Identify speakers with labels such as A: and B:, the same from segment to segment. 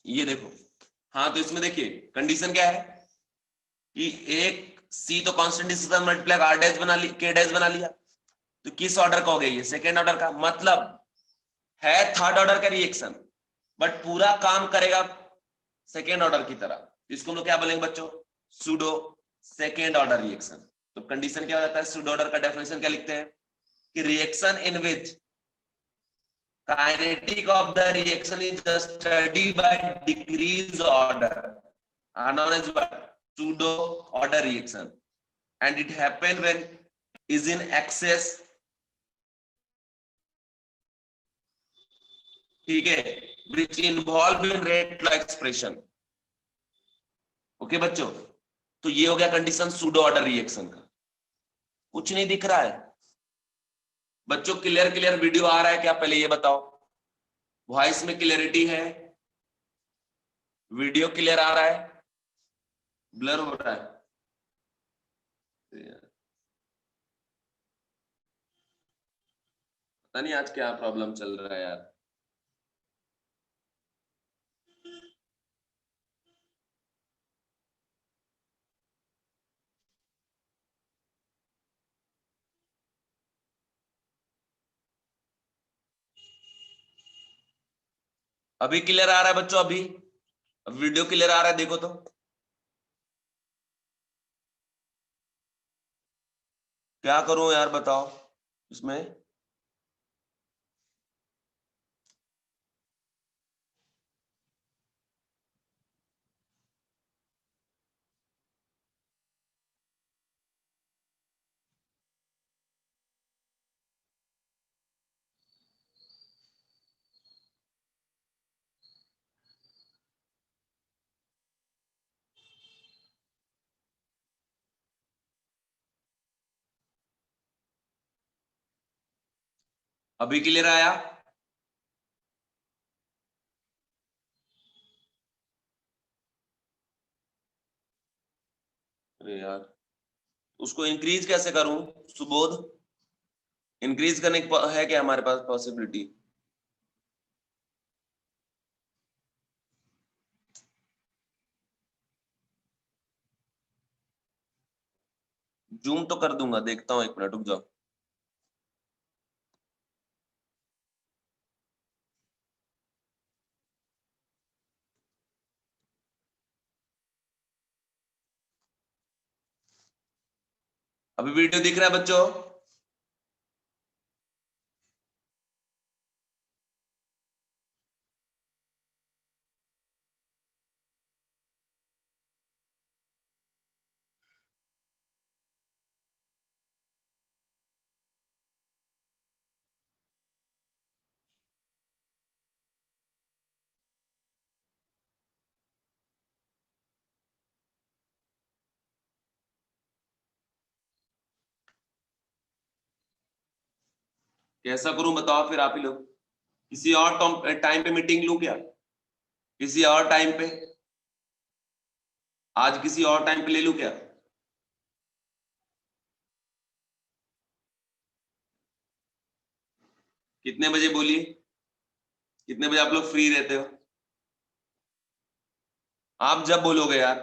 A: ये देखो, हाँ तो इसमें देखिए कंडीशन क्या है कि एक सी तो constant distance multiply R dash बना लिया, के डैश बना लिया, तो किस ऑर्डर का हो गया ये? सेकेंड ऑर्डर का। मतलब है थर्ड ऑर्डर का रिएक्शन, बट पूरा काम करेगा सेकेंड ऑर्डर की तरह। इसको हम लोग क्या बोलेंगे बच्चों? Pseudo second order reaction. तो कंडीशन क्या हो जाता है? सूडो ऑर्डर का डेफिनेशन क्या लिखते हैं कि reaction in which kinetic of the reaction is studied by decreased order are known as what? Pseudo order reaction, and it happen when is in excess, ठीक है, which involve in rate law expression। Okay बच्चों, तो ये हो गया condition pseudo order reaction का। कुछ नहीं दिख रहा है बच्चों? क्लियर क्लियर वीडियो आ रहा है क्या? पहले ये बताओ, वॉइस में क्लियरिटी है? वीडियो क्लियर आ रहा है? ब्लर हो रहा है? पता नहीं आज क्या प्रॉब्लम चल रहा है यार। अभी क्लियर आ रहा है बच्चों? अभी वीडियो क्लियर आ रहा है? देखो तो। क्या करूं यार बताओ इसमें? अभी क्लियर आया? अरे यार, उसको इंक्रीज कैसे करूं सुबोध? इंक्रीज करने की है क्या हमारे पास पॉसिबिलिटी? जूम तो कर दूंगा, देखता हूं, एक मिनट रुक जाओ। अभी वीडियो दिख रहा है बच्चों? कैसा करूं बताओ फिर आप ही लोग? किसी और टाइम पे मीटिंग लूं क्या? किसी और टाइम पे? आज किसी और टाइम पे ले लूं क्या? कितने बजे बोलिए? कितने बजे आप लोग फ्री रहते हो? आप जब बोलोगे यार,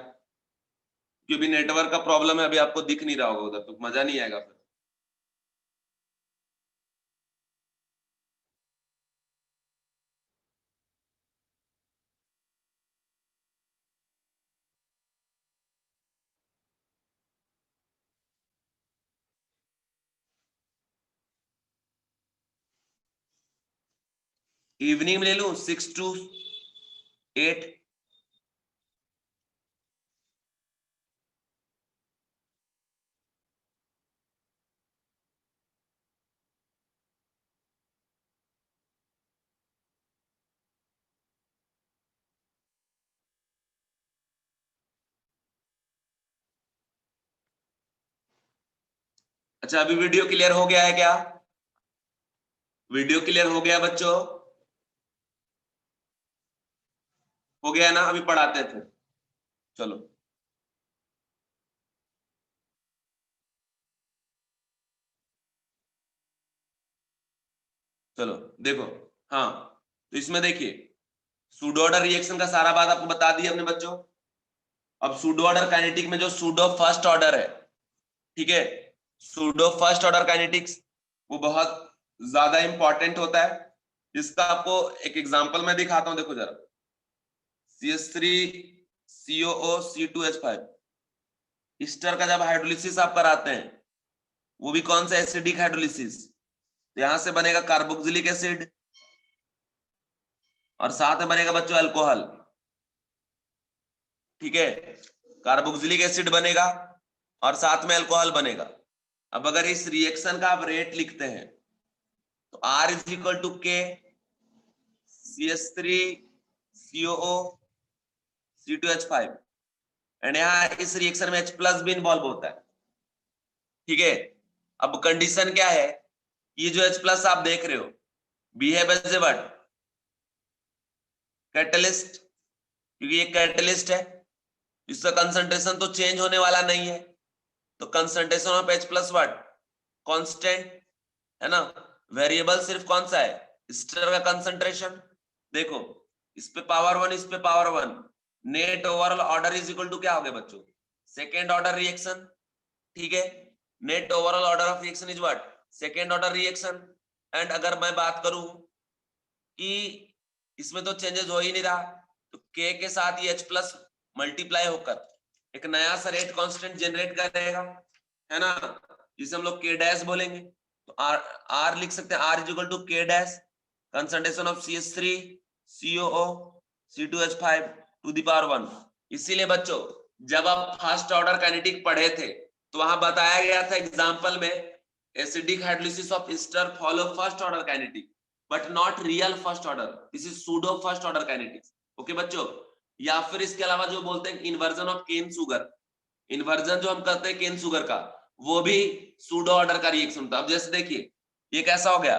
A: क्योंकि नेटवर्क का प्रॉब्लम है, अभी आपको दिख नहीं रहा होगा उधर, तो मजा नहीं आएगा फिर। इवनिंग में ले लूं 6 to 8? अच्छा, अभी वीडियो क्लियर हो गया है क्या? वीडियो क्लियर हो गया बच्चों? हो गया ना? अभी पढ़ाते हैं फिर, चलो। चलो देखो, हाँ तो इसमें देखिए सूडो ऑर्डर रिएक्शन का सारा बात आपको बता दी हमने बच्चों। अब सूडो ऑर्डर काइनेटिक में जो सूडो फर्स्ट ऑर्डर है, ठीक है, सूडो फर्स्ट ऑर्डर काइनेटिक्स वो बहुत ज्यादा इंपॉर्टेंट होता है, जिसका आपको एक एग्जांपल मैं दिखाता हूं। देखो जरा, CH3 COO C2H5 ईस्टर का जब हाइड्रोलिसिस आप कराते हैं, वो भी कौन सा एसिडिक हाइड्रोलिसिस, यहां से बनेगा कार्बोक्सिलिक एसिड और साथ में बनेगा बच्चों अल्कोहल, ठीक है, कार्बोक्सिलिक एसिड बनेगा और साथ में अल्कोहल बनेगा। अब अगर इस रिएक्शन का आप रेट लिखते हैं तो R is equal to K CH3 COO C2H5 and यहाँ इस रिएक्शन में H प्लस भी इन्वॉल्व होता है, ठीक है। अब कंडीशन क्या है, ये जो H प्लस आप देख रहे हो behave as a what, catalyst, क्योंकि ये कैटलिस्ट है, इसका कंसंट्रेशन तो चेंज होने वाला नहीं है, तो concentration of H plus what, constant है ना। वेरिएबल सिर्फ कौन सा है, स्टर का कंसंट्रेशन। देखो इस पे पावर 1, इस पे power 1, net overall order is equal to क्या हो गया बच्चों, सेकेंड ऑर्डर रिएक्शन, ठीक है। Net overall order of reaction is what, second order reaction. And अगर मैं बात करूं कि इसमें तो चेंजेस हो ही नहीं रहा, तो K के साथ ये H प्लस मल्टीप्लाई होकर एक नया सा रेट कांस्टेंट जनरेट करेगा, है ना, जिसे हम लोग K डैश बोलेंगे। तो R लिख सकते हैं, R is equal to K dash concentration of CH3 COO C2H5 to the power 1। इसीलिए बच्चों जब आप फर्स्ट ऑर्डर काइनेटिक पढ़े थे तो वहां बताया गया था एग्जांपल में acidic hydrolysis of ester follow first order kinetic but not real first order, this is pseudo first order kinetics, okay बच्चों। या फिर इसके अलावा जो बोलते हैं inversion of cane sugar, inversion जो हम करते हैं केन सुगर का, वो भी सूडो ऑर्डर का रिएक्शन होता है। अब जैसे देखिए ये कैसा हो गया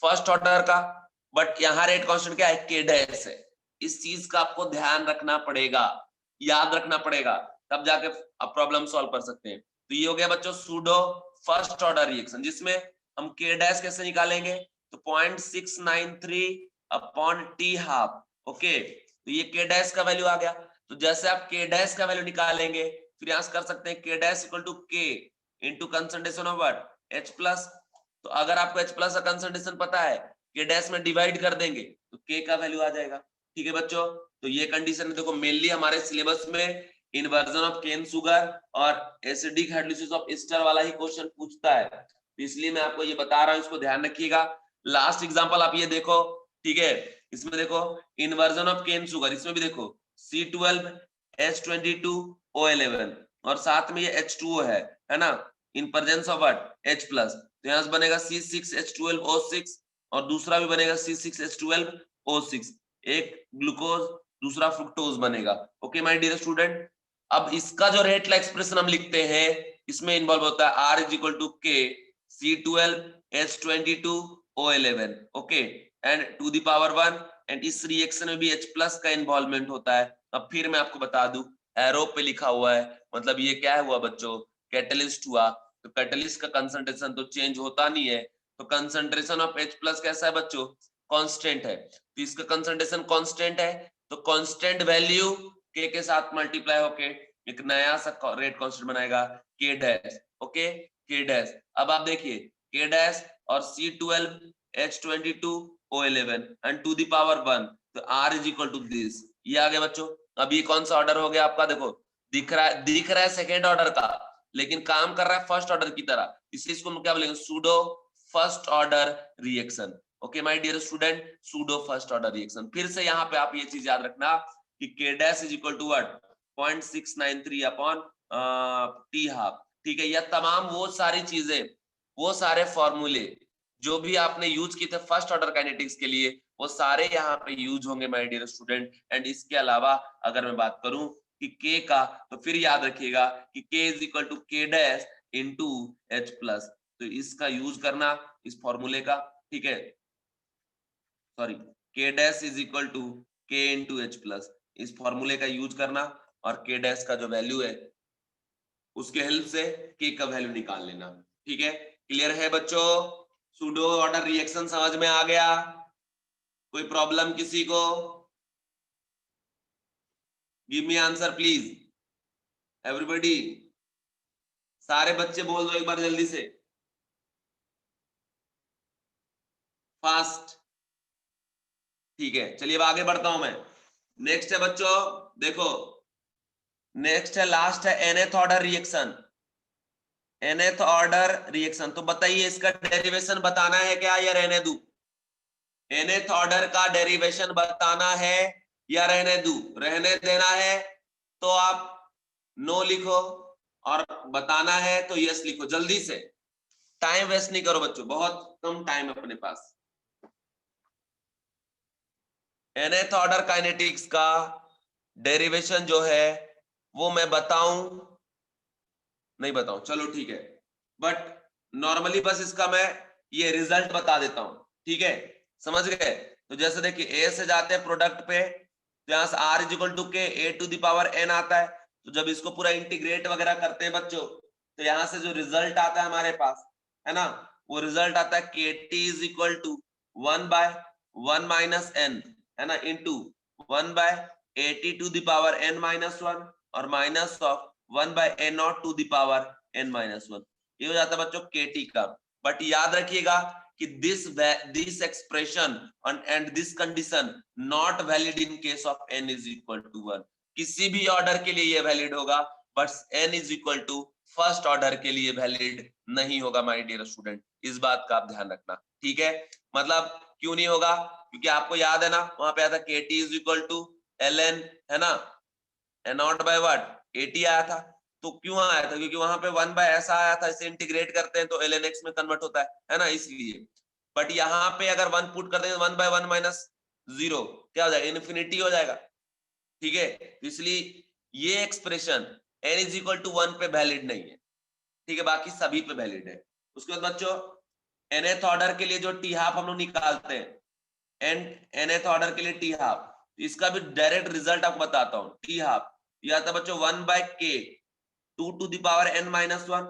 A: फर्स्ट ऑर्डर का, बट यहाँ रेट कांस्टेंट क्या है, K डैश है। इस चीज का आपको ध्यान रखना पड़ेगा, याद रखना पड़ेगा, तब जाके आप प्रॉब्लम सॉल्व कर सकते हैं। तो ये हो गया बच्चों सूडो फर्स्ट ऑर्डर रिएक्शन, जिसमें हम K डैश कैसे निकालेंगे, तो 0.693 अपॉन T हाफ, ओके। तो ये K डैश का वैल्यू आ गया। तो जैसे आप K डैश का वैल्यू निकालेंगे फिर यहां से कर सकते हैं K dash equal to K into concentration of what, H plus. तो अगर आपको H प्लस का कंसंट्रेशन पता है, K डैश में डिवाइड कर देंगे तो K का वैल्यू आ जाएगा, ठीक है बच्चों। तो ये कंडीशन है, देखो मेनली हमारे सिलेबस में इन्वर्जन ऑफ केन सुगर और एसिडिक हाइड्रोलिसिस ऑफ ईस्टर वाला ही क्वेश्चन पूछता है, तो इसलिए मैं आपको ये बता रहा हूं, इसको ध्यान रखिएगा। लास्ट एग्जांपल आप ये देखो, ठीक है, इसमें देखो इन्वर्जन ऑफ केन सुगर, इसमें भी देखो C12H22O11 और साथ में ये H2O है ना, in presence of what, H plus. तो यहां से बनेगा C6H12O6 और दूसरा भी बनेगा C6H12O6, एक ग्लूकोज दूसरा फ्रुक्टोज बनेगा, ओके माय डियर स्टूडेंट। अब इसका जो रेट ला एक्सप्रेशन हम लिखते हैं, इसमें इन्वॉल्व होता है R is equal to K C12H22O11, okay, and to the power 1, and इस रिएक्शन में भी H प्लस का इन्वॉल्वमेंट होता है। अब फिर मैं आपको बता दूं, एरो पे लिखा हुआ है, मतलब ये क्या हुआ बच्चों, कैटलिस्ट हुआ। तो कैटलिस्ट का कंसंट्रेशन तो चेंज होता नहीं है, तो कंसंट्रेशन ऑफ H प्लस कैसा है बच्चों, कांस्टेंट है। तो इसका कंसंट्रेशन कांस्टेंट है, तो कांस्टेंट वैल्यू K के साथ मल्टीप्लाई होके एक नया सा रेट कांस्टेंट बनाएगा K dash, okay, K dash. अब आप देखिए K डैश और C12H22O11 and to the power 1, तो R is equal to this, ये आ गया बच्चों। अब ये कौन सा ऑर्डर हो गया आपका, देखो दिख रहा है सेकेंड ऑर्डर का, लेकिन काम कर रहा है फर्स्ट ऑर्डर की तरह, इसलिए इसको हम क्या बोलेंगे, pseudo first order reaction, okay my dear student, pseudo first order reaction. फिर से यहाँ पे आप ये चीज याद रखना कि K dash is equal to what, 0.693 upon T half, ठीक है। यह तमाम वो सारी चीजें, वो सारे फॉर्मूले जो भी आपने यूज किए थे फर्स्ट ऑर्डर काइनेटिक्स के लिए, वो सारे यहाँ पे यूज होंगे माय डियर स्टूडेंट। एंड इसके अलावा अगर मैं बात करूं कि K का, तो फिर याद रखिएगा कि K is equal to K dash into H plus, तो इसका यूज करना इस फॉर्मूले का, ठीक है, sorry, K dash is equal to K into H plus, इस फॉर्मूले का यूज करना और K डैश का जो वैल्यू है उसके हेल्प से K का वैल्यू निकाल लेना, ठीक है। क्लियर है बच्चों, सूडो ऑर्डर रिएक्शन समझ में आ गया, कोई प्रॉब्लम किसी को? Give me answer please everybody, सारे बच्चे बोल दो एक बार जल्दी से, फास्ट। ठीक है, चलिए अब आगे बढ़ता हूं मैं। नेक्स्ट है बच्चों, देखो नेक्स्ट है, लास्ट है nth order reaction. nth order reaction, तो बताइए इसका डेरिवेशन बताना है क्या या रहने दूं? nth ऑर्डर का डेरिवेशन बताना है या रहने दूं? रहने देना है तो आप नो लिखो, और बताना है तो यस लिखो। जल्दी से, टाइम वेस्ट नहीं करो बच्चों, बहुत कम टाइम अपने पास। nth ऑर्डर काइनेटिक्स का डेरिवेशन जो है वो मैं बताऊं नहीं बताऊं, चलो ठीक है, बट नॉर्मली बस इसका मैं ये रिजल्ट बता देता हूं, ठीक है, समझ गए? तो जैसे देखिए ए से जाते हैं प्रोडक्ट पे, तो यहां से r is equal to K a to the power n आता है। तो जब इसको पूरा इंटीग्रेट वगैरह करते हैं बच्चों, तो यहां से जो रिजल्ट आता है हमारे पास, है ना, वो रिजल्ट आता है K T is equal to 1/1 minus n, है ना, into 1/80 to the power n minus 1 और minus of 1/n0 to the power n-1। ये हो जाता है बच्चों केटी का। बट याद रखिएगा कि this expression and this condition not valid in case of n is equal to 1। किसी भी ऑर्डर के लिए ये वैलिड होगा, but n is equal to first order के लिए वैलिड नहीं होगा माय डियर स्टूडेंट, इस बात का आप ध्यान रखना, ठीक है? मतलब क्यों नहीं होगा? क्योंकि आपको याद है ना, वहां पे आया था K T is equal to ln, है ना, n0 बाय व्हाट 80 आया था। तो क्यों आया था? क्योंकि वहां पे 1 बाय ऐसा आया था, इसे इंटीग्रेट करते हैं तो ln x में कन्वर्ट होता है ना, इसलिए। बट यहाँ पे अगर 1 पुट कर देंगे 1/1 माइनस 0 क्या हो जाएगा? इन्फिनिटी हो जाएगा, ठीक है? तो इसलिए ये expression n is equal to 1 पे वैलिड नहीं है, ठीक है, बाकी सभी पे वैलिड है। उसके बाद बच्चों nth ऑर्डर के लिए जो टी हाफ हम लोग निकालते हैं, nth ऑर्डर के लिए टी हाफ, इसका भी डायरेक्ट रिजल्ट आपको बताता हूं। टी हाफ यह आता है बच्चों 1/k 2 to the power n-1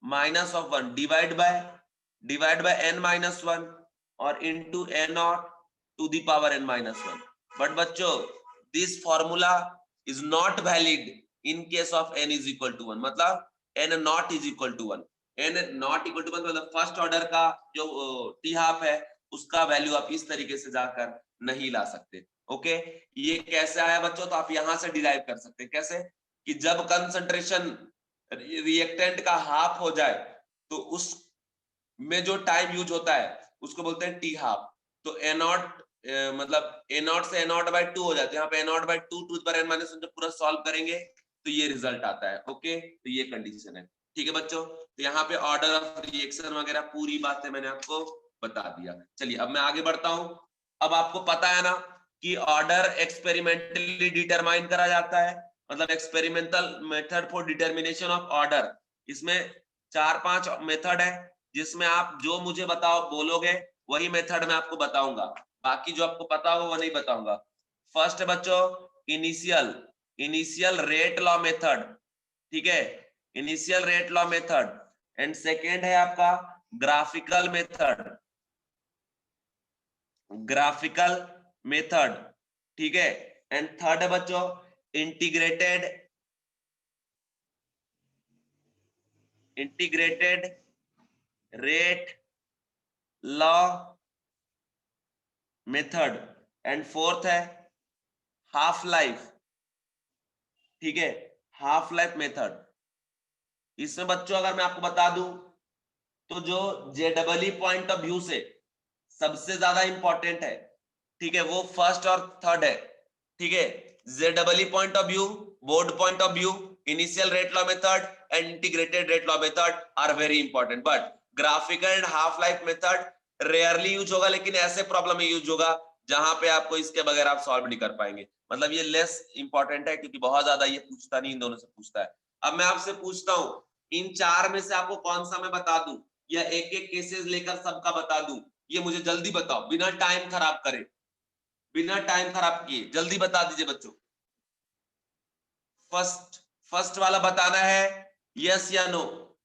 A: minus of 1 divide by n-1 और into n0 to the power n-1। But बच्चों this formula is not valid in case of n is equal to 1, मतलब n not is equal to 1। n not equal to 1 मतलब first order का जो T half है उसका value आप इस तरीके से जाकर नहीं ला सकते। ओके, ये कैसे आया बच्चों? तो आप यहां से डिराइव कर सकते हैं। कैसे? कि जब कंसंट्रेशन रिएक्टेंट का हाफ हो जाए तो उस में जो टाइम यूज होता है उसको बोलते हैं टी हाफ। तो ए नॉट मतलब ए नॉट से ए नॉट बाई 2 हो जाते हैं, यहाँ पे A naught by 2 to the power n-1 जब पूरा सॉल्व करेंगे तो ये रिजल्ट आता है। ओके, तो ये कंडीशन है, ठीक है बच्चों? तो यहाँ पे ऑर्डर ऑफ रिएक्शन वगैरह पूरी बातें मैंने आपको बता दिया। चलिए अब मैं आगे बढ़ता हूं। अब आपको पता है ना कि ऑर्डर एक्सपेरिमेंटली डिटरमाइन करा जाता है, मतलब experimental method for determination of order. इसमें 4-5 मेथड है, जिसमें आप जो मुझे बताओ बोलोगे वही मेथड मैं आपको बताऊंगा, बाकी जो आपको पता हो वो नहीं बताऊंगा। फर्स्ट है बच्चों इनिशियल रेट लॉ मेथड, ठीक है, initial rate law method. And second है आपका ग्राफिकल मेथड, ठीक है। एंड थर्ड है बच्चों integrated rate law method. And fourth है हाफ लाइफ, ठीक है, हाफ लाइफ मेथड। इसमें बच्चों अगर मैं आपको बता दूं तो जो जेडबलई पॉइंट ऑफ व्यू से सबसे ज्यादा इंपॉर्टेंट है, ठीक है, वो फर्स्ट और थर्ड है, ठीक है। जेडबलई point of view, board point of view, initial rate law method and integrated rate law method are very important. But graphical and half life method rarely use होगा, लेकिन ऐसे प्रॉब्लम में यूज होगा जहां पे आपको इसके बगैर आप सॉल्व नहीं कर पाएंगे। मतलब ये लेस इंपॉर्टेंट है क्योंकि बहुत ज्यादा ये पूछता नहीं, इन दोनों से पूछता है। अब मैं आपसे पूछता हूं इन चार में से आपको कौन सा मैं बता दूं या एक एक केसेस लेकर सबका बता दूं? ये मुझे जल्दी बताओ, बिना टाइम खराब करे, बिना टाइम खराब किए जल्दी बता दीजिए बच्चों। फर्स्ट वाला बताना है, यस या नो?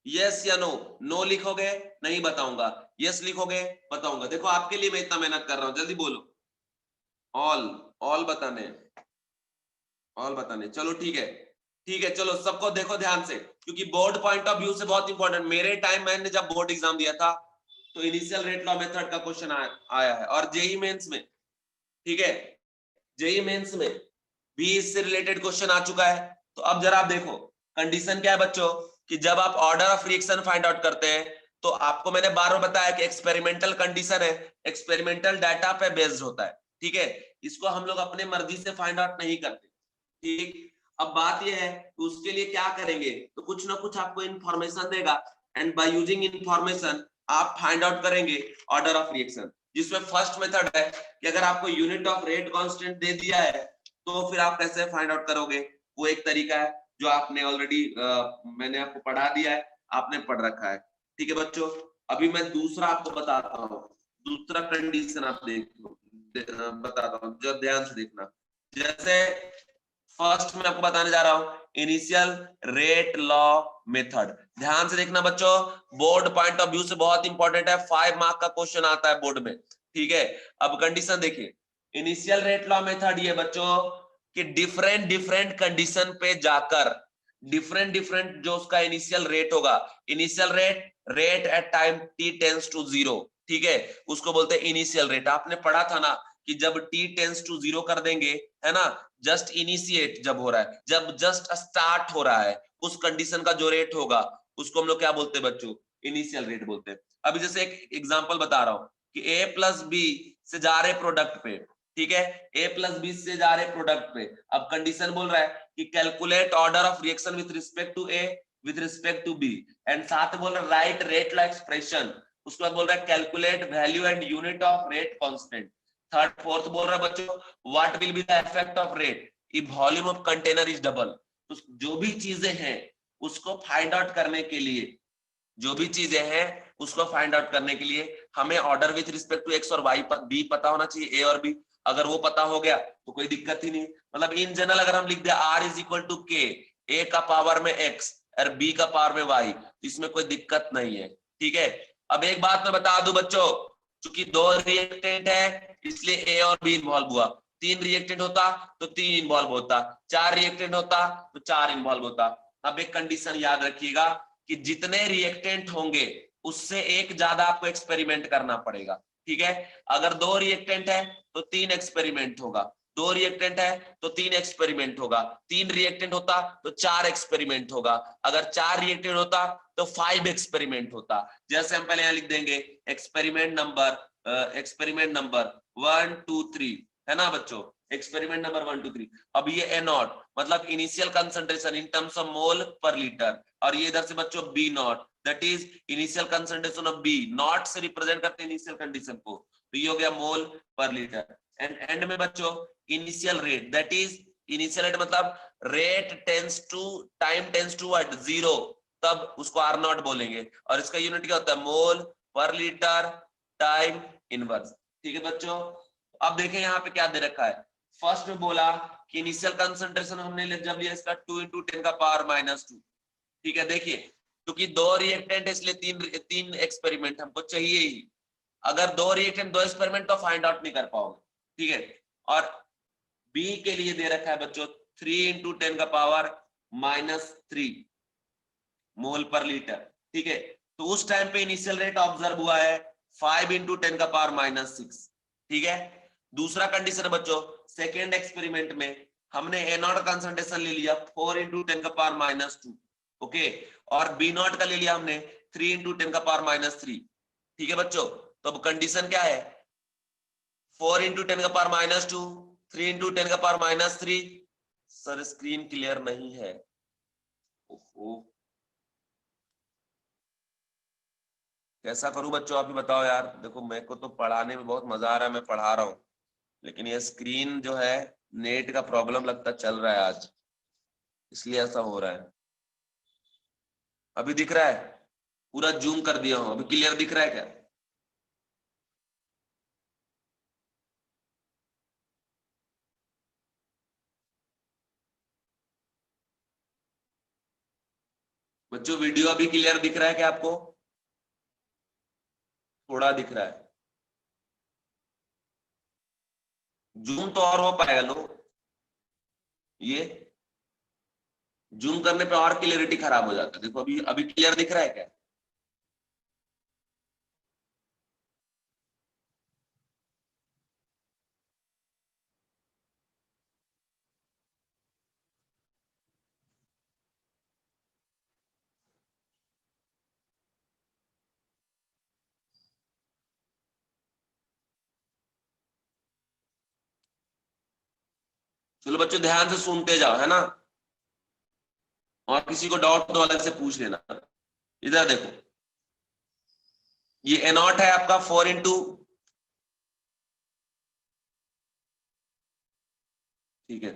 A: यस या नो? नो लिखोगे नहीं बताऊंगा, यस लिखोगे बताऊंगा। देखो आपके लिए मैं इतना मेहनत कर रहा हूं, जल्दी बोलो। ऑल बताने हैं, ऑल बताने, चलो ठीक है, ठीक है, चलो सबको देखो ध्यान से, क्योंकि बोर्ड पॉइंट ऑफ व्यू से बहुत इंपॉर्टेंट। मेरे टाइम मैंने जब बोर्ड एग्जाम दिया था तो इनिशियल रेट लॉ मेथड का क्वेश्चन आया है, और जेई मेंस में, ठीक है, जेई मेंस में भी इससे रिलेटेड क्वेश्चन आ चुका है। तो अब जरा आप देखो कंडीशन क्या है बच्चों, कि जब आप order of reaction find out करते हैं तो आपको मैंने बार बार बताया कि एक्सपेरिमेंटल कंडीशन है, एक्सपेरिमेंटल डाटा पे बेस्ड होता है, ठीक है, इसको हम लोग अपने मर्जी से फाइंड आउट नहीं करते, ठीक। अब बात यह है कि उसके लिए क्या करेंगे, तो कुछ ना कुछ आपको इंफॉर्मेशन देगा, एंड बाय यूजिंग इंफॉर्मेशन आप फाइंड आउट करेंगे ऑर्डर ऑफ रिएक्शन, जिसमें फर्स्ट मेथड है कि अगर आपको यूनिट ऑफ रेट कांस्टेंट दे दिया है तो फिर आप कैसे फाइंड आउट करोगे, वो एक तरीका है जो आपने ऑलरेडी मैंने आपको पढ़ा दिया है, आपने पढ़ रखा है, ठीक है बच्चों। अभी मैं दूसरा आपको बताता हूँ, दूसरा कंडीशन आप देखो, बताता हूँ, जो ध्यान से देखना। जैसे फर्स्ट मैं आपको बताने जा रहा हूं इनिशियल रेट लॉ मेथड, ध्यान से देखना बच्चों, बोर्ड पॉइंट ऑफ व्यू से बहुत इंपॉर्टेंट है, 5 मार्क का क्वेश्चन आता है बोर्ड में, ठीक है। अब कंडीशन देखिए, इनिशियल रेट लॉ मेथड ये बच्चों कि डिफरेंट डिफरेंट कंडीशन पे जाकर डिफरेंट डिफरेंट जो उसका इनिशियल रेट होगा, initial rate, rate at time t tends to 0, ठीक है, उसको बोलते हैं इनिशियल रेट। आपने पढ़ा था ना कि जब t टेंस टू 0 कर देंगे, है ना, जस्ट इनिशिएट जब हो रहा है, जब जस्ट स्टार्ट हो रहा है, उस कंडीशन का जो रेट होगा उसको हम लोग क्या बोलते हैं बच्चों, इनिशियल रेट बोलते हैं। अभी जैसे एक एग्जांपल बता रहा हूं कि a प्लस बी से जा रहे प्रोडक्ट पे, ठीक है, a प्लस बी से जा रहे प्रोडक्ट पे, अब कंडीशन बोल रहा है कि calculate order of reaction with respect to a with respect to b, and साथ में बोल रहा है राइट रेट लॉ एक्सप्रेशन, उसके बाद बोल रहा है calculate value and unit of rate constant, third fourth बोल रहा है बच्चों what will be the effect of rate if volume of container is double. तो जो भी चीजें हैं उसको फाइंड आउट करने के लिए, जो भी चीजें हैं उसको फाइंड आउट करने के लिए हमें order with respect to X और वाई बी पता होना चाहिए, ए और बी, अगर वो पता हो गया तो कोई दिक्कत ही नहीं। मतलब इन जनरल अगर हम लिख दे R is equal to K, A का पावर में एक्स और बी का पावर में वाई, इसमें कोई दिक्कत नहीं है, ठीक है। अब एक बात मैं बता दूं बच्चों, चूंकि 2 रिएक्टेंट है इसलिए ए और बी इन्वॉल्व हुआ, 3 रिएक्टेंट होता तो 3 इन्वॉल्व होता, 4 रिएक्टेंट होता तो 4 इन्वॉल्व होता। अब एक कंडीशन याद रखिएगा कि जितने रिएक्टेंट होंगे उससे एक ज्यादा आपको एक्सपेरिमेंट करना पड़ेगा, ठीक है। अगर 2 रिएक्टेंट है तो 3 एक्सपेरिमेंट होगा, 2 रिएक्टेंट है तो 3 एक्सपेरिमेंट होगा, 3 रिएक्टेंट होता तो 4 एक्सपेरिमेंट होगा, अगर 4 रिएक्टेंट होता तो 5 एक्सपेरिमेंट होता। जैसे हम पहले यहां लिख देंगे एक्सपेरिमेंट नंबर 1 2 3, है ना बच्चों, एक्सपेरिमेंट नंबर 1 2 3। अब ये ए नॉट मतलब initial concentration in terms of mole पर लीटर, और ये इधर से बच्चों B not that is initial concentration of B, not से रिप्रेजेंट करते हैं इनिशियल कंडीशन को, तो ये हो गया मोल पर लीटर। एंड में बच्चों initial rate that is, initial rate मतलब rate tends to time tends to what 0, तब उसको आर नॉट बोलेंगे, और इसका यूनिट क्या होता है मोल पर लीटर टाइम इनवर्स, ठीक है बच्चों। अब देखें यहाँ पे क्या दे रखा है, फर्स्ट में बोला कि इनिशियल कंसंट्रेशन हमने जब लिया इसका 2 × 10 का पावर -2, ठीक है। देखिए क्योंकि 2 रिएक्टेंट है इसलिए 3 एक्सपेरिमेंट हमको चाहिए ही, अगर 2 रिएक्टेंट 2 एक्सपेरिमेंट तो फाइंड आउट नहीं कर पाओगे, ठीक है। और बी के लिए दे रखा है बच्चों 3 × 10 का पावर -3 मोल पर लीटर, ठीक है। तो उस टाइम पे इनिशियल रेट ऑब्जर्व हुआ है 5 × 10 का पावर -6, ठीक है। दूसरा कंडीशन है बच्चों, सेकेंड एक्सपेरिमेंट में हमने ए नॉट कंसंट्रेशन ले लिया 4 × 10 का पावर -2, ओके, और बी नॉट का ले लिया हमने 3 × 10 का पावर -3, ठीक है बच्चों। तो अब कंडीशन क्या है, 4 × 10 का पावर -2, 3 × 10 का पावर -3। सर स्क्रीन क्लियर नहीं है, ओहो कैसा करूं बच्चों, आप ही बताओ यार। देखो मेरे को तो पढ़ाने में बहुत मजा आ रहा है, मैं पढ़ा रहा हूँ, लेकिन ये स्क्रीन जो है नेट का प्रॉब्लम लगता चल रहा है आज, इसलिए ऐसा हो रहा है। अभी दिख रहा है, पूरा जूम कर दिया हूं, अभी क्लियर दिख रहा है क्या? बच्चों वीडियो अभी क्लियर दिख रहा है क्या आपको? थोड़ा दिख रहा है, जूम तो और हो पाएगा लो। ये जूम करने पे और क्लियरिटी खराब हो जाता है। देखो अभी अभी क्लियर दिख रहा है क्या? चलो बच्चों ध्यान से सुनते जाओ, है ना, और किसी को डाउट तो अलग से पूछ लेना। इधर देखो, ये ए नॉट है आपका 4 इंटू, ठीक है,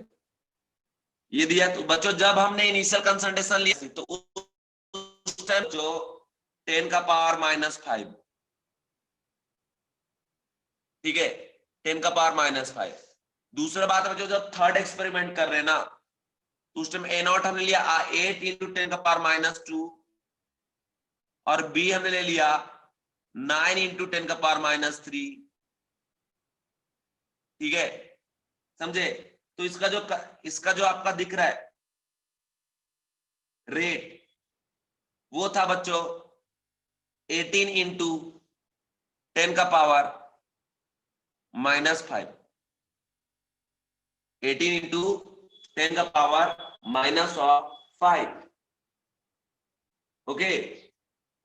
A: ये दिया। तो बच्चों जब हमने इनिशियल कंसंट्रेशन लिया तो उस टाइम जो 10⁻⁻5, ठीक है, 10⁻⁻5। दूसरा बात है बच्चों, जब थर्ड एक्सपेरिमेंट कर रहे हैं ना, तो उस टाइम ए नॉट हमने लिया 8 इंटू 10⁻⁻2, और बी हमने ले लिया 9 इंटू 10⁻⁻3, ठीक है, समझे? तो इसका जो आपका दिख रहा है रेट, वो था बच्चों 18 into 10⁻⁻5, 18 into 10⁻⁻5। Okay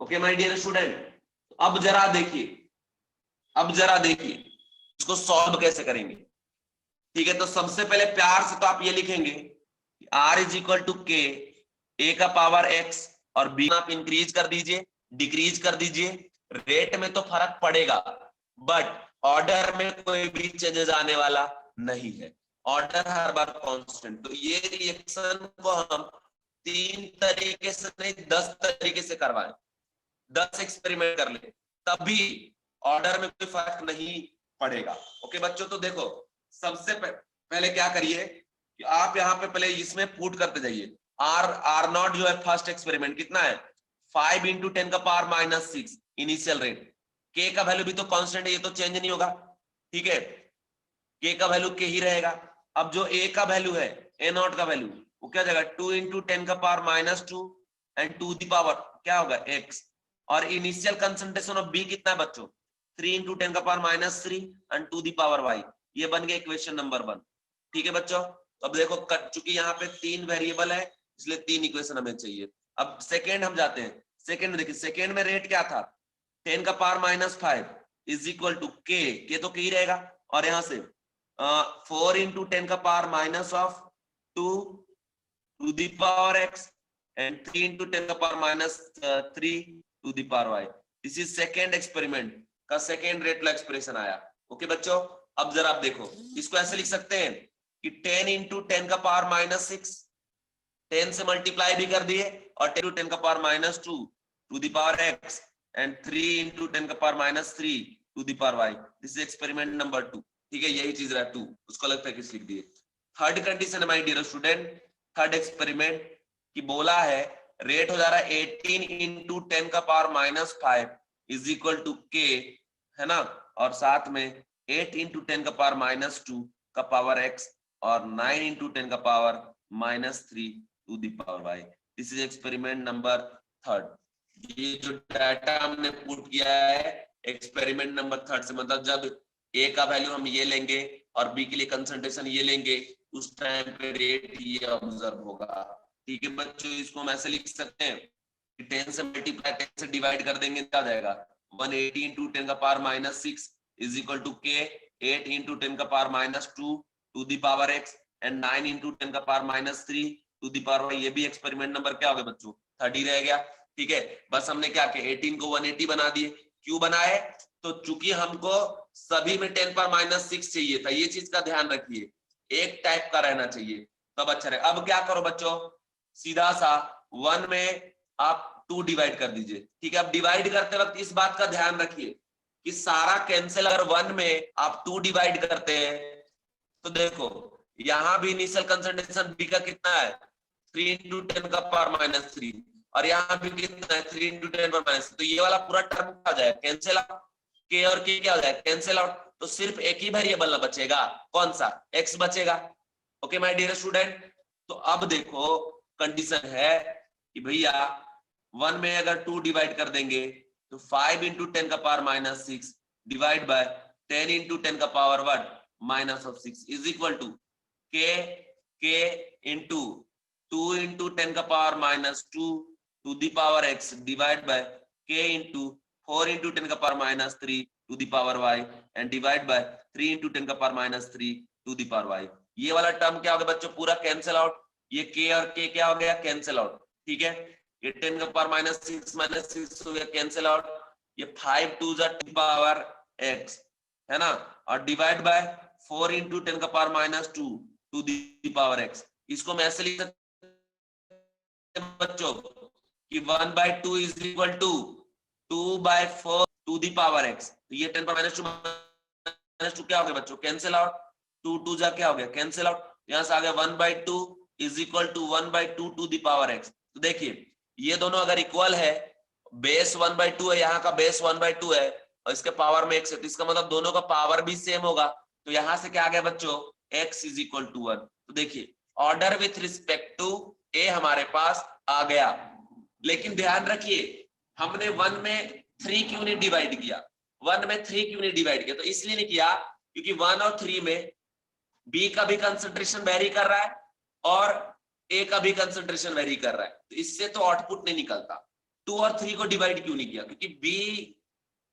A: okay my dear student, अब जरा देखिए इसको सॉल्व कैसे करेंगे। ठीक है, तो सबसे पहले प्यार से तो आप ये लिखेंगे R is equal to K A का पावर x, और b आप इंक्रीज कर दीजिए, डिक्रीज कर दीजिए। रेट में तो फर्क पड़ेगा, बट ऑर्डर में कोई भी चेंजेस आने वाला नहीं है, ऑर्डर हर बार कांस्टेंट। तो ये रिएक्शन को हम 3 तरीके से नहीं 10 तरीके से करवाएं, 10 एक्सपेरिमेंट कर ले, तभी ऑर्डर में कोई फर्क नहीं पड़ेगा। ओके बच्चों, तो देखो सबसे पहले क्या करिए कि आप यहाँ पे पहले इसमें पुट करते जाइए। आर नॉट जो है फर्स्ट एक्सपेरिमेंट कितना है, 5 इंटू 10⁻⁻6 इनिशियल रेट। के का वैल्यू भी तो कांस्टेंट है, ये तो चेंज नहीं होगा, ठीक है, के का वैल्यू के ही रहेगा। अब जो ए का वैल्यू है, ए नॉट का वैल्यू, वो क्या जाएगा 2 into 10⁻⁻2 and to the power क्या होगा x। और इनिशियल कंसंट्रेशन ऑफ बी कितना है बच्चों, 3 into 10⁻⁻3 and to the power y। ये बन गया इक्वेशन नंबर 1। ठीक है बच्चों, तो अब देखो चूंकि यहाँ पे 3 वेरिएबल है, इसलिए 3 इक्वेशन हमें चाहिए। अब सेकेंड हम जाते हैं, सेकेंड में देखिए, सेकेंड में रेट क्या था, 10⁻⁻5 इज इक्वल टू के तो के ही रहेगा, और यहां से 4 into 10⁻⁻2 to the power x and 3 into 10⁻⁻3 to the power y। This is second experiment का सेकेंड रेट वाला एक्सप्रेशन आया। ओके बच्चों, अब जरा आप देखो, इसको ऐसे लिख सकते हैं कि 10 into 10⁻⁻6, 10 से मल्टीप्लाई भी कर दिए, और 10 into 10⁻⁻2 to the power x and 3 into 10⁻⁻3 to the power y। This is experiment number 2। ठीक है, यही चीज रहा 2, उसको अलग तरीके से लिख दिए। थर्ड कंडीशन है my dear student, third experiment कि बोला है रेट हो जा रहा है 18 into 10⁻⁻5 is equal to K, है ना, और साथ में 8 इंटू 10⁻⁻2 का पावर x और 9 into 10⁻⁻3 to the power y। This is experiment number third. ये जो डाटा हमने पुट किया है एक्सपेरिमेंट नंबर थर्ड से, मतलब जब a का वैल्यू हम ये लेंगे और b के लिए कंसंट्रेशन ये लेंगे, उस टाइम पे रेट ये ऑब्जर्व होगा। ठीक है बच्चों, इसको हम ऐसे लिख सकते हैं कि 10 से मल्टीप्लाई 10 से डिवाइड कर देंगे, क्या जाएगा 180 into 10⁻⁻6 is equal to K 8 into 10⁻⁻2 to the power x and 9 into 10⁻⁻3 to the power y। ये भी एक्सपेरिमेंट नंबर क्या हो गया बच्चों, 30 रह गया। ठीक है, बस हमने क्या किया, 18 को 180 बना दिए। क्यों बनाए, तो चूंकि हमको सभी में 10⁻⁻6 चाहिए था, ये चीज का ध्यान रखिए, एक टाइप का रहना चाहिए तब अच्छा रहे। अब क्या करो बच्चों, सीधा सा 1 में आप 2 डिवाइड कर दीजिए। ठीक है, अब डिवाइड करते वक्त इस बात का ध्यान रखिए कि सारा कैंसिल, अगर 1 में आप 2 डिवाइड करते हैं तो देखो यहां भी इनिशियल कंसंट्रेशन बी का कितना है 3 इंटू 10⁻⁻3, और यहाँ भी कितना है 3 इंटू 10⁻⁻3। तो ये वाला पूरा टर्म क्या हो जाएगा, कैंसिल आउट, के और के क्या हो जाएगा, कैंसिल आउट। तो सिर्फ एक ही वेरिएबल ना बचेगा, कौन सा, x बचेगा। ओके माय डियर स्टूडेंट, तो अब देखो कंडीशन है कि भैया 1 में अगर 2 डिवाइड कर देंगे तो 5 इंटू 10 का power minus 6 divide by 10 into 10 का power what minus of 6 is equal to k into 2 into 10 का power minus 2 to the power x divide by k into 4 into 10 का power minus 3 to the power y and divide by 3 into 10 का power minus 3 to the power y। ये वाला term क्या हो गया बच्चों, पूरा कैंसिल आउट, ये k और k क्या हो गया, कैंसिल आउट, ठीक है। ये 10 का पावर माइनस 6 हो गया कैंसिल आउट, ये 5 टू द पावर x है ना, और डिवाइड बाय 4 इंटू 10 का power minus 2 to the power x। इसको मैं ऐसे लिख सकते बच्चों कि 1/2 is equal to 2/4 to the power x। तो ये 10 पर -2 क्या हो गया बच्चों, कैंसिल आउट, 2 2 जा क्या हो गया, कैंसिल आउट, यहां से आ गया 1/2 is equal to 1/2 to the power x। तो देखिए ये दोनों अगर इक्वल है, बेस 1/2 है, यहाँ का बेस 1/2 है और इसके पावर में x है, तो इसका मतलब दोनों का पावर भी सेम होगा। तो यहां से क्या आ गया बच्चों, x इज इक्वल टू 1। तो देखिए order with respect to a हमारे पास आ गया, लेकिन ध्यान रखिए हमने 1 में 3 क्यों नहीं डिवाइड किया, 1 में 3 क्यों नहीं डिवाइड किया, तो इसलिए नहीं किया क्योंकि 1 और 3 में b का भी कंसंट्रेशन वेरी कर रहा है और a का भी कंसंट्रेशन वेरी कर रहा है, तो इससे तो आउटपुट नहीं निकलता। 2 और 3 को डिवाइड क्यों नहीं किया, क्योंकि b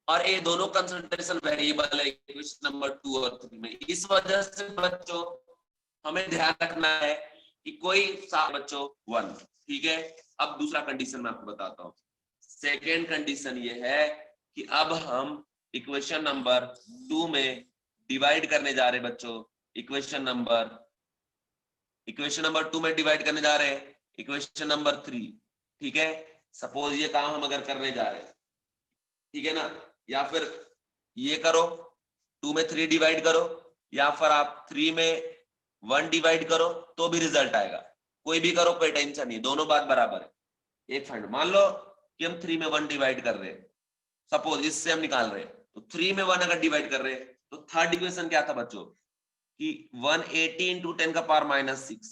A: और a दोनों कंसंट्रेशन वेरिएबल है इक्वेशन नंबर 2 और 3 में। इस वजह से बच्चों हमें ध्यान रखना है कि कोई बच्चों 1, ठीक है। अब दूसरा कंडीशन मैं आपको बताता हूं। सेकेंड कंडीशन ये है कि अब हम इक्वेशन नंबर 2 में डिवाइड करने जा रहे हैं बच्चों, इक्वेशन नंबर 2 में डिवाइड करने जा रहे हैं इक्वेशन नंबर 3, ठीक है। सपोज ये काम हम अगर करने जा रहे हैं, ठीक है ना, या फिर ये करो 2 में 3 डिवाइड करो, या फिर आप 3 में 1 डिवाइड करो तो भी रिजल्ट आएगा, कोई भी करो कोई टेंशन नहीं, दोनों बात बराबर है। एक फाइंड, मान लो कि हम 3 में 1 डिवाइड कर रहे हैं, सपोज इससे हम निकाल रहे हैं, तो 3 में 1 अगर डिवाइड कर रहे हैं तो थर्ड इक्वेशन क्या था बच्चों कि 180 इंटू 10 का power minus 6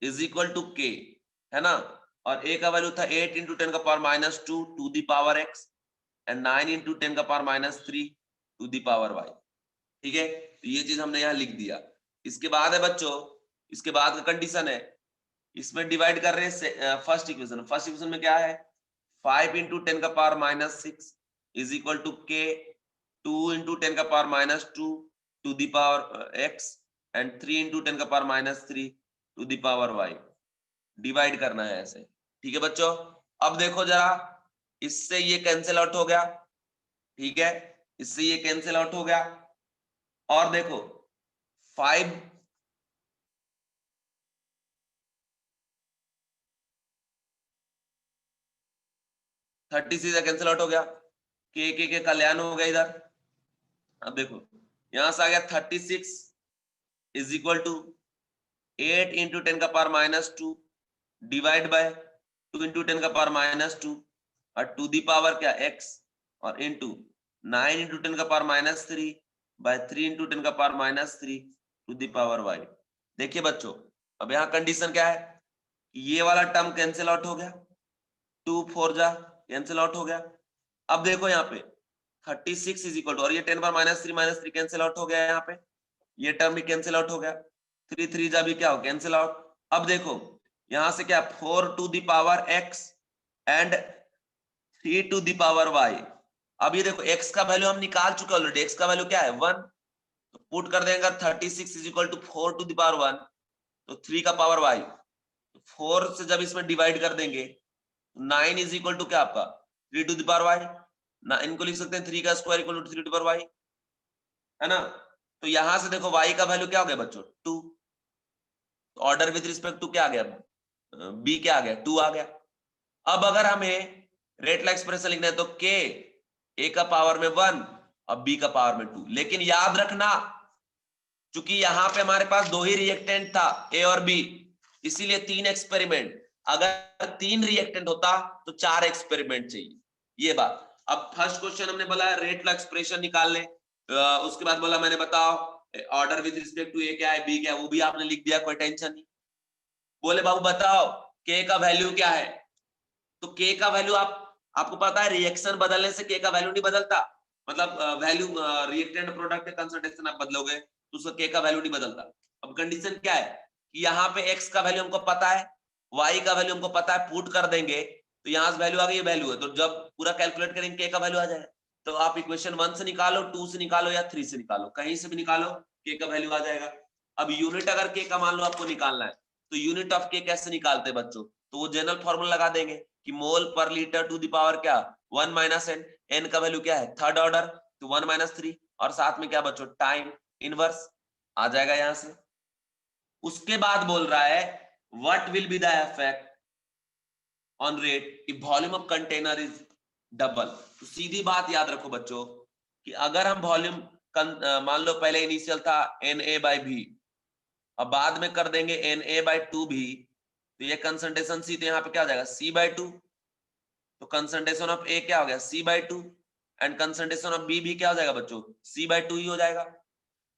A: is equal to K, है ना, और a का वैल्यू था 8 इंटू 10 का power minus 2 to the power x and 9 into 10 का power minus 3 to the power y, ठीक है। तो ये चीज हमने यहाँ लिख दिया। इसके बाद है बच्चों, इसके बाद का कंडीशन है, इसमें डिवाइड कर रहे हैं फर्स्ट इक्वेशन में क्या है, 5 इंटू 10 का power minus 6 is equal to K 2 into 10 का power minus 2 to the power x and 3 into 10 का power minus 3 to the power y। Divide करना है ऐसे, ठीक है बच्चों। अब देखो जरा, इससे ये कैंसिल आउट हो गया, ठीक है, इससे ये कैंसिल आउट हो गया, और देखो 5 36 से कैंसिल आउट हो गया, के कल्याण हो गया इधर। अब देखो यहां से आ गया 36 इज इक्वल टू 8 इंटू 10 का power minus 2 divide by 2 into 10 का पावर माइनस 2 और टू दी पावर क्या x और इंटू 9 इंटू 10 का पावर माइनस 3 बाय 3 इंटू 10 का power minus 3 to the power y। देखिए बच्चों अब यहाँ कंडीशन क्या है, ये वाला टर्म कैंसिल आउट हो गया, 2 4 जा कैंसिल आउट हो गया। अब देखो यहाँ पे 36 इज इक्वल टू, और ये 10 पर माइनस 3 कैंसिल आउट हो गया, यहाँ पे ये टर्म भी कैंसिल आउट हो गया, 3 3 जा भी क्या हो कैंसिल आउट। अब देखो यहां से क्या 4 to the power x and 3 to the power y। अब ये देखो x का वैल्यू हम निकाल चुके ऑलरेडी, x का वैल्यू क्या है 1, तो पुट कर देंगे 36 is equal to 4 to the power 1 तो 3 का पावर y, तो 4 से जब इसमें डिवाइड कर देंगे 9 इज इक्वल टू क्या आपका 3 टू द पावर y, ना इनको लिख सकते हैं 3 का square equal to 3 to the power y, है ना। तो यहां से देखो y का वैल्यू क्या हो गया बच्चों 2, ऑर्डर विद रिस्पेक्ट टू क्या आ गया, b क्या आ गया 2 आ गया। अब अगर हमें रेट ला एक्सप्रेशन लिखना है तो k a का पावर में 1 और b का पावर में 2, लेकिन याद रखना चूंकि यहां पे हमारे पास 2 ही रिएक्टेंट था a और b, इसीलिए 3 एक्सपेरिमेंट, अगर 3 रिएक्टेंट होता तो 4 एक्सपेरिमेंट चाहिए, ये बात। अब फर्स्ट क्वेश्चन हमने बोला रेट ला एक्सप्रेशन निकाल ले, उसके बाद बोला मैंने बताओ ऑर्डर विद रिस्पेक्ट टू ए क्या है बी क्या है, वो भी आपने लिख दिया, कोई टेंशन नहीं। बोले बाबू बताओ के का वैल्यू क्या है, तो के का वैल्यू आपको पता है रिएक्शन बदलने से के का वैल्यू नहीं बदलता, मतलब वैल्यू रिएक्टेंट प्रोडक्ट के कंसंट्रेशन आप बदलोगे तो उसका के का वैल्यू नहीं बदलता। अब कंडीशन क्या है कि यहाँ पे एक्स का वैल्यू हमको पता है, वाई का वैल्यू हमको पता है, पुट कर देंगे तो यहाँ से वैल्यू आ गई, ये वैल्यू है, तो जब पूरा कैलकुलेट करेंगे के का वैल्यू आ जाएगा। तो आप इक्वेशन 1 से निकालो, 2 से निकालो या 3 से निकालो, कहीं से भी निकालो के का वैल्यू आ जाएगा। अब यूनिट अगर के का मान लो आपको निकालना है तो यूनिट ऑफ के कैसे निकालते हैं बच्चों, तो वो जनरल फॉर्मूला लगा देंगे कि मोल पर लीटर टू द पावर क्या 1 माइनस एन, एन का वैल्यू क्या है थर्ड ऑर्डर तो 1 माइनस 3, और साथ में क्या बच्चों टाइम इनवर्स आ जाएगा यहां से। उसके बाद बोल रहा है what will be the effect on rate if volume of container is double. तो सीधी बात याद रखो बच्चों कि अगर हम वॉल्यूम मान लो पहले इनिशियल था एन ए बाई भी, अब बाद में कर देंगे एन ए बाई टू भी, तो ये कंसंट्रेशन सी तो यहाँ पे क्या हो जाएगा सी बाई टू, तो कंसंट्रेशन ऑफ ए क्या हो गया C by two, and concentration of B भी क्या हो जाएगा बच्चों सी बाई टू ही हो जाएगा।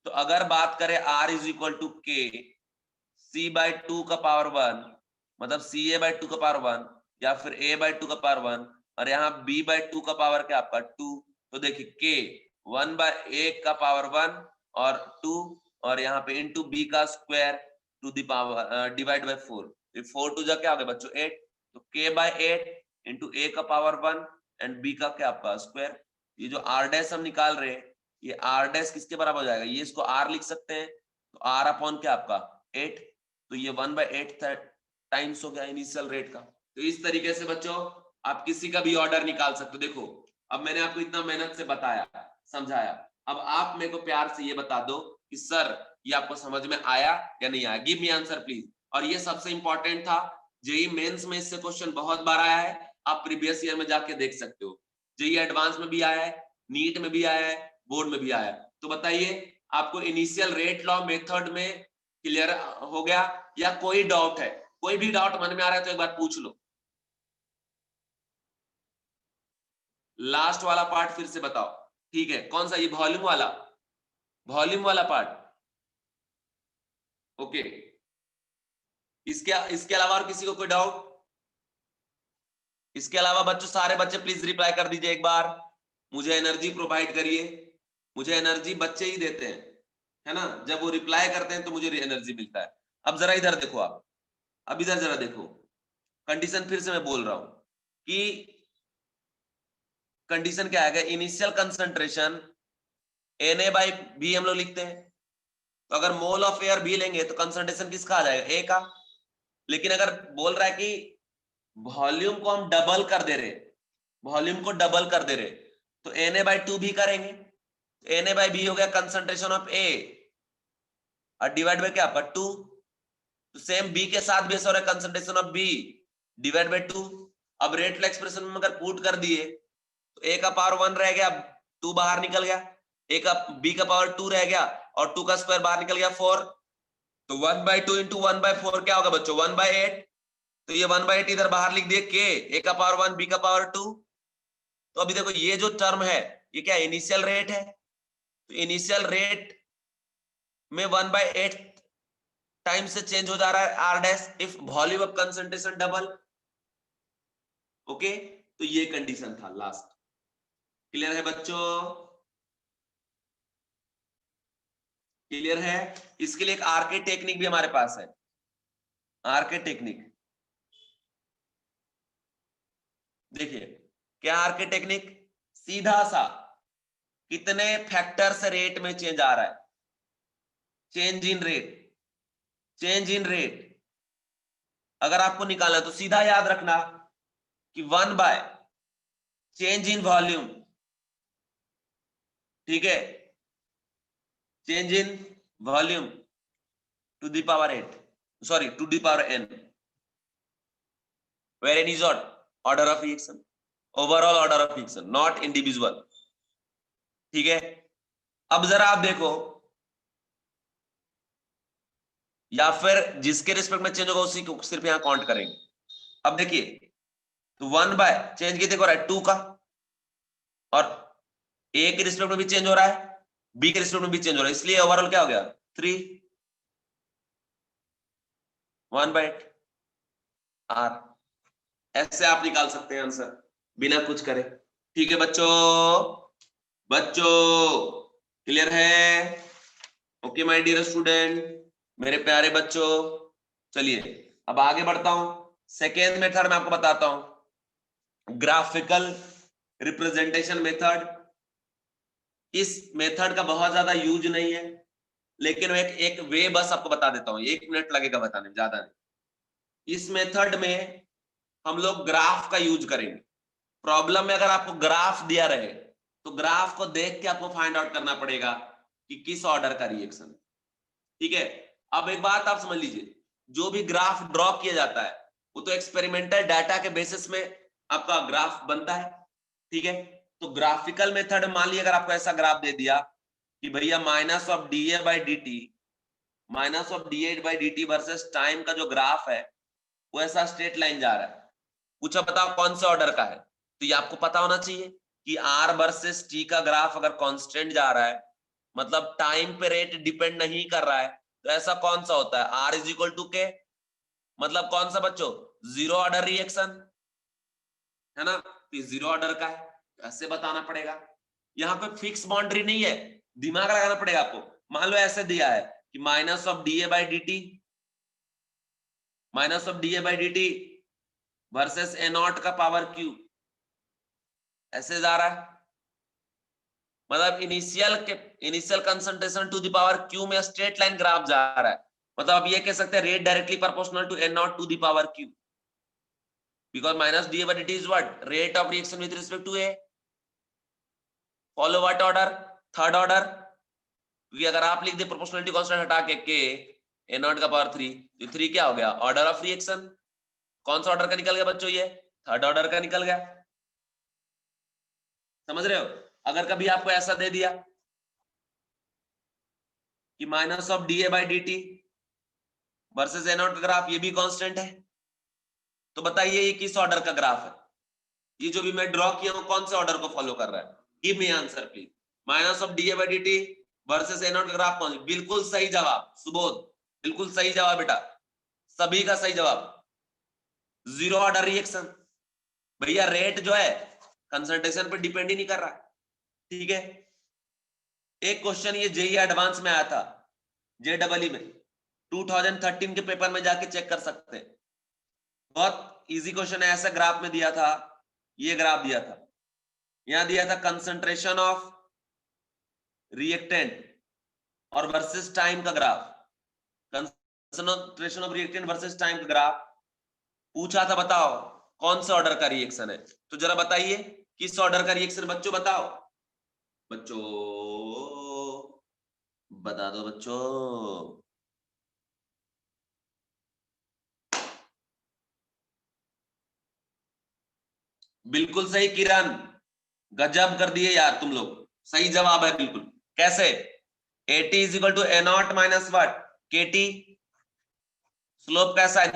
A: तो अगर बात करें आर इज इक्वल टू के सी बाई टू का पावर वन, मतलब सी ए बाई टू का पावर वन या फिर ए बाई टू का पावर वन, और यहाँ बी बाई टू का पावर क्या आपका टू, तो देखिए के वन बाय ए का पावर वन और टू, और यहाँ पे इंटू बी का square to the power divide by four, four टू जा क्या हो गया बच्चों एट, तो के बाय एट इंटू ए का पावर वन एंड बी का क्या आपका स्क्वायर। ये जो आर डैश हम निकाल रहे हैं ये आर डैश किसके बराबर हो जाएगा, ये इसको आर लिख सकते हैं, तो आर अपॉन क्या आपका एट, तो ये 1/8 टाइम्स हो गया इनिशियल रेट का। तो इस तरीके से बच्चों आप किसी का भी ऑर्डर निकाल सकते हो। देखो अब मैंने आपको इतना मेहनत से बताया समझाया, अब आप मेरे को प्यार से ये बता दो कि सर ये आपको समझ में आया या नहीं आया, गिव मी आंसर प्लीज। और ये सबसे इंपॉर्टेंट था, जेई मेंस में इससे क्वेश्चन बहुत बार आया है, आप प्रीवियस ईयर में जाके देख सकते हो, जेई एडवांस में भी आया है, नीट में भी आया है, बोर्ड में भी आया है। तो बताइए आपको इनिशियल रेट लॉ मेथड में क्लियर हो गया या कोई डाउट है, कोई भी डाउट मन में आ रहा है तो एक बार पूछ लो। लास्ट वाला पार्ट फिर से बताओ, ठीक है कौन सा, ये वॉल्यूम वाला पार्ट, ओके। इसके अलावा और किसी को कोई डाउट, इसके अलावा बच्चों सारे बच्चे प्लीज रिप्लाई कर दीजिए एक बार, मुझे एनर्जी प्रोवाइड करिए, मुझे एनर्जी बच्चे ही देते हैं है ना, जब वो रिप्लाई करते हैं तो मुझे एनर्जी मिलता है। अब जरा इधर देखो आप, अब इधर जरा देखो, कंडीशन फिर से मैं बोल रहा हूं कि कंडीशन क्या है, initial concentration and A by B हम लोग लिखते हैं, तो अगर मोल ऑफ एयर भी लेंगे तो कंसंट्रेशन किसका आ जाएगा ए का, लेकिन अगर बोल रहा है कि वॉल्यूम को हम डबल कर दे रहे, वॉल्यूम को डबल कर दे रहे, तो एन ए बाई टू भी करेंगे, एन ए बाई बी हो गया कंसंट्रेशन ऑफ ए और डिवाइड बाय क्या आपका टू, तो सेम बी के साथ भी ऐसा हो रहा है concentration of B divide by two. अब रेट एक्सप्रेशन में अगर पुट कर दिए तो ए का पावर वन रह गया, टू बाहर निकल गया, ए का बी का पावर टू रह गया और टू का स्क्वायर बाहर निकल गया फोर, तो 1/2 इंटू 1/4 क्या होगा बच्चों 1/8, तो ये 1/8 इधर बाहर लिख दिए के, ए का पावर वन बी का पावर टू। तो अभी देखो ये जो टर्म है ये क्या इनिशियल रेट है, तो इनिशियल रेट में 1/8 टाइम से चेंज हो जा रहा है R dash if volume of concentration double, okay. तो ये कंडीशन था लास्ट, क्लियर है बच्चों, क्लियर है। इसके लिए एक आरके टेक्निक भी हमारे पास है, आरके टेक्निक देखिए क्या आरके टेक्निक, सीधा सा कितने फैक्टर से रेट में चेंज आ रहा है, change in rate, change in rate अगर आपको निकालना है तो सीधा याद रखना कि 1 बाय चेंज इन वॉल्यूम, ठीक है, change in volume to the power 8 sorry to the power n, where n is order of reaction, overall order of reaction not individual, ठीक है। अब जरा आप देखो, या फिर जिसके रिस्पेक्ट में चेंज होगा उसी को सिर्फ यहां काउंट करेंगे। अब देखिए तो 1 बाय चेंज कितने को रहा है 2 का, और ए के रिस्पेक्ट में भी चेंज हो रहा है, बी के रिस्पेक्ट में भी चेंज हो रहा है, इसलिए ओवरऑल क्या हो गया 3 1/8। आर। ऐसे आप निकाल सकते हैं आंसर बिना कुछ करे। ठीक है बच्चों, बच्चों क्लियर है? ओके माय डियर स्टूडेंट, मेरे प्यारे बच्चों, चलिए अब आगे बढ़ता हूं। सेकेंड मेथड मैं आपको बताता हूं, ग्राफिकल रिप्रेजेंटेशन मेथड। इस मेथड का बहुत ज्यादा यूज नहीं है, लेकिन एक वे बस आपको बता देता हूं, 1 मिनट लगेगा बताने में, ज्यादा नहीं। इस मेथड में हम लोग ग्राफ का यूज करेंगे। प्रॉब्लम में अगर आपको ग्राफ दिया रहे तो ग्राफ को देख के आपको फाइंड आउट करना पड़ेगा कि किस ऑर्डर का रिएक्शन। ठीक है, अब एक बात आप समझ लीजिए, जो भी ग्राफ ड्रॉ किया जाता है वो तो एक्सपेरिमेंटल डाटा के बेसिस में आपका ग्राफ बनता है। ठीक है, तो ग्राफिकल मेथड, मान लीजिए अगर आपको ऐसा ग्राफ दे दिया कि भैया minus of D A by D T, minus of D A by D T versus time का जो ग्राफ है वो ऐसा स्ट्रेट लाइन जा रहा है, पूछा बताओ कौन से ऑर्डर का है। तो ये आपको पता होना चाहिए कि आर वर्सेस टी का ग्राफ अगर कांस्टेंट जा रहा है, मतलब टाइम पे रेट डिपेंड नहीं कर रहा है, तो ऐसा कौन सा होता है, आर इज इक्वल टू के, मतलब कौन सा बच्चों, जीरो ऑर्डर रिएक्शन है ना, तो जीरो ऑर्डर का है, ऐसे बताना पड़ेगा। यहाँ पे फिक्स बाउंड्री नहीं है, दिमाग लगाना पड़ेगा आपको। मान लो ऐसे दिया है कि minus of D A by D T, minus of D A by D T versus A not का पावर क्यू, ऐसे जा रहा है, मतलब initial concentration to the power Q में स्ट्रेट लाइन ग्राफ जा रहा है। मतलब आप ये कह सकते हैं rate directly proportional to N not to the power Q, because minus D by D is what, rate of reaction with respect to A. Follow what order, third order, क्योंकि अगर आप लिख दे प्रोपोर्शनलिटी कांस्टेंट हटा के ए not का power 3, तो 3 क्या हो गया, ऑर्डर ऑफ रिएक्शन। कौन सा ऑर्डर का निकल गया बच्चों, ये थर्ड ऑर्डर का निकल गया। समझ रहे हो? अगर कभी आपको ऐसा दे दिया कि minus of D A by D T versus A not का ग्राफ, ये भी कांस्टेंट है, तो बताइए ये किस ऑर्डर का ग्राफ है? ये जो भी मैं ड्रॉ किया हूं कौन से ऑर्डर को फॉलो कर रहा है? Give me answer please. Minus of D A by D T versus A not का ग्राफ कौन? बिल्कुल सही जवाब सुबोध, बिल्कुल सही जवाब बेटा, सभी का सही जवाब, जीरो ऑर्डर रिएक्शन। भैया रेट जो है कंसंट्रेशन पर डिपेंड ही नहीं कर रहा। ठीक है, एक क्वेश्चन ये जेई एडवांस में आया था, जेडबलई में 2013 के पेपर में जाके चेक कर सकते हैं, बहुत इजी क्वेश्चन है। ऐसा ग्राफ में दिया था, ये ग्राफ दिया था, यहां दिया था कंसंट्रेशन ऑफ रिएक्टेंट और वर्सेस टाइम का graph, concentration of reactant versus time का ग्राफ पूछा था, बताओ कौन से ऑर्डर का रिएक्शन है। तो जरा बताइए किस ऑर्डर का रिएक्शन बच्चों, बताओ बच्चों, बता दो बच्चों। बिल्कुल सही किरण, गजब कर दिए यार तुम लोग, सही जवाब है बिल्कुल। कैसे? AT is equal to A not minus what, KT। Slope कैसा है,